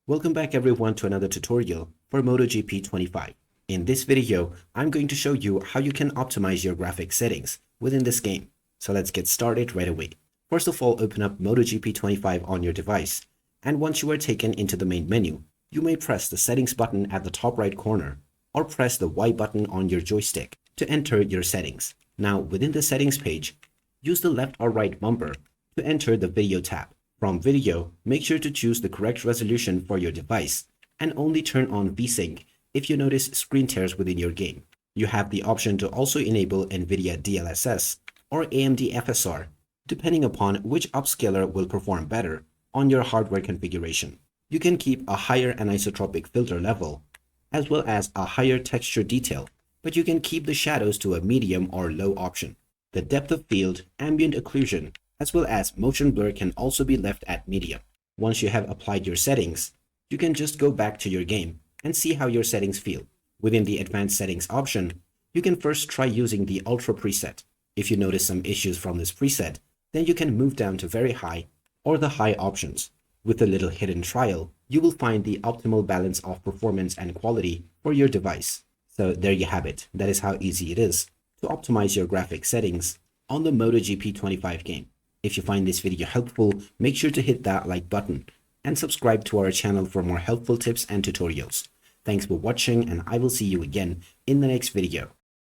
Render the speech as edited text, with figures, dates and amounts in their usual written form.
Welcome back everyone to another tutorial for MotoGP 25. In this video, I'm going to show you how you can optimize your graphics settings within this game. So let's get started right away. First of all, open up MotoGP 25 on your device, and once you are taken into the main menu, you may press the settings button at the top right corner or press the Y button on your joystick to enter your settings. Now within the settings page, use the left or right bumper to enter the video tab. From video, make sure to choose the correct resolution for your device and only turn on VSync if you notice screen tears within your game. You have the option to also enable NVIDIA DLSS or AMD FSR, depending upon which upscaler will perform better on your hardware configuration. You can keep a higher anisotropic filter level, as well as a higher texture detail, but you can keep the shadows to a medium or low option. The depth of field, ambient occlusion, as well as motion blur can also be left at medium. Once you have applied your settings, you can just go back to your game and see how your settings feel. Within the advanced settings option, you can first try using the ultra preset. If you notice some issues from this preset, then you can move down to very high or the high options. With a little hidden trial, you will find the optimal balance of performance and quality for your device. So there you have it. That is how easy it is to optimize your graphics settings on the MotoGP 25 game. If you find this video helpful, make sure to hit that like button and subscribe to our channel for more helpful tips and tutorials. Thanks for watching, and I will see you again in the next video.